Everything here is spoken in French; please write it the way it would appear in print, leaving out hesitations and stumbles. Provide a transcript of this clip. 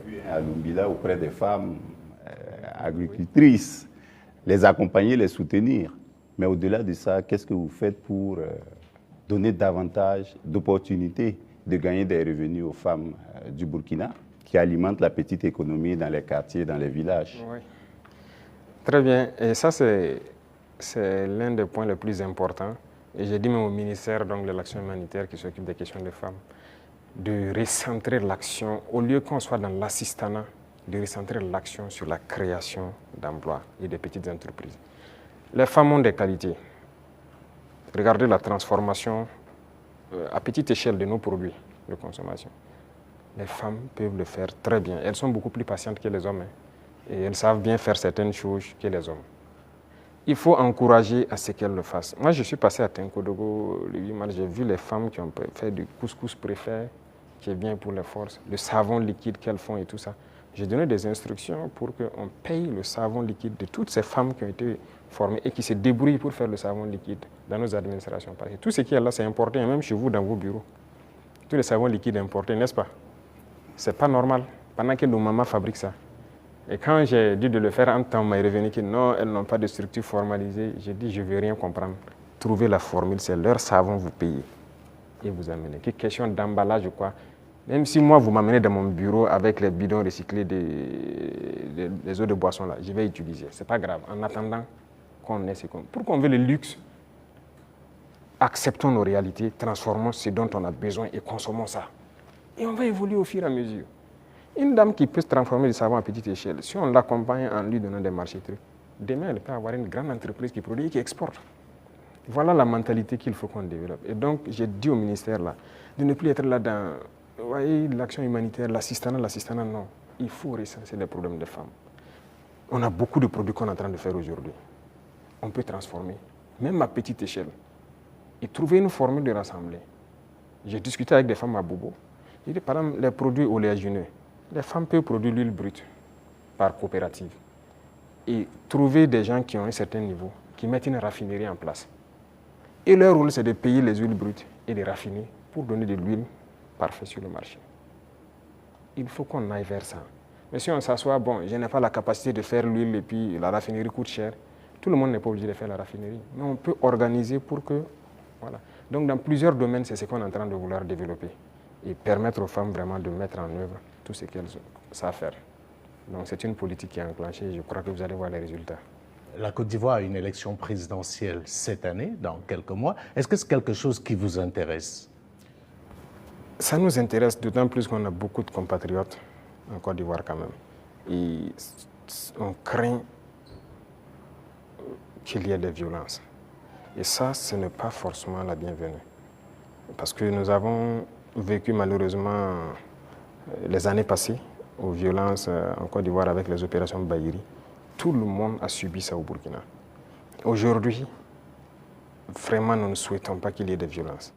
vu à Lumbila auprès des femmes agricultrices, les accompagner, les soutenir. Mais au-delà de ça, qu'est-ce que vous faites pour donner davantage d'opportunités de gagner des revenus aux femmes du Burkina qui alimentent la petite économie dans les quartiers, dans les villages? Oui. Très bien. Et ça, c'est l'un des points les plus importants. Et j'ai dit même au ministère donc, de l'Action humanitaire qui s'occupe des questions des femmes, de recentrer l'action, au lieu qu'on soit dans l'assistanat, de recentrer l'action sur la création d'emplois et des petites entreprises. Les femmes ont des qualités. Regardez la transformation à petite échelle de nos produits de consommation. Les femmes peuvent le faire très bien. Elles sont beaucoup plus patientes que les hommes. Et elles savent bien faire certaines choses que les hommes. Il faut encourager à ce qu'elles le fassent. Moi, je suis passé à Tenkodogo le 8 mars, j'ai vu les femmes qui ont fait du couscous préfet, qui est bien pour les forces, le savon liquide qu'elles font et tout ça. J'ai donné des instructions pour qu'on paye le savon liquide de toutes ces femmes qui ont été formées et qui se débrouillent pour faire le savon liquide dans nos administrations. Parce que tout ce qui est là, c'est importé, même chez vous, dans vos bureaux. Tous les savons liquides importés, n'est-ce pas? C'est pas normal, pendant que nos mamans fabriquent ça. Et quand j'ai dit de le faire, en temps, on m'a revenu que non, elles n'ont pas de structure formalisée. J'ai dit, je ne veux rien comprendre. Trouvez la formule, c'est leur savon, vous payez. Et vous amenez. Que question d'emballage ou quoi. Même si moi, vous m'amenez dans mon bureau avec les bidons recyclés des eaux de boisson, là, je vais utiliser. Ce n'est pas grave. En attendant qu'on ait ce qu'on... Pour qu'on veut le luxe, acceptons nos réalités, transformons ce dont on a besoin et consommons ça. Et on va évoluer au fur et à mesure. Une dame qui peut se transformer du savon à petite échelle, si on l'accompagne en lui donnant des marchés trucs, demain elle peut avoir une grande entreprise qui produit et qui exporte. Voilà la mentalité qu'il faut qu'on développe. Et donc j'ai dit au ministère là, de ne plus être là dans l'action humanitaire, l'assistanat, non. Il faut recenser les problèmes des femmes. On a beaucoup de produits qu'on est en train de faire aujourd'hui. On peut transformer, même à petite échelle, et trouver une formule de rassembler. J'ai discuté avec des femmes à Bobo. J'ai dit, par exemple, les produits oléagineux. Les femmes peuvent produire l'huile brute par coopérative et trouver des gens qui ont un certain niveau, qui mettent une raffinerie en place. Et leur rôle, c'est de payer les huiles brutes et de raffiner pour donner de l'huile parfaite sur le marché. Il faut qu'on aille vers ça. Mais si on s'assoit, bon, je n'ai pas la capacité de faire l'huile et puis la raffinerie coûte cher, tout le monde n'est pas obligé de faire la raffinerie. Mais on peut organiser pour que... Voilà. Donc dans plusieurs domaines, c'est ce qu'on est en train de vouloir développer et permettre aux femmes vraiment de mettre en œuvre tout ce qu'elles savent faire. Donc c'est une politique qui est enclenchée et je crois que vous allez voir les résultats. La Côte d'Ivoire a une élection présidentielle cette année, dans quelques mois. Est-ce que c'est quelque chose qui vous intéresse? Ça nous intéresse d'autant plus qu'on a beaucoup de compatriotes en Côte d'Ivoire quand même. Et on craint qu'il y ait des violences. Et ça, ce n'est pas forcément la bienvenue. Parce que nous avons vécu malheureusement les années passées aux violences en Côte d'Ivoire avec les opérations Bahiri. Tout le monde a subi ça au Burkina. Aujourd'hui, vraiment, nous ne souhaitons pas qu'il y ait des violences.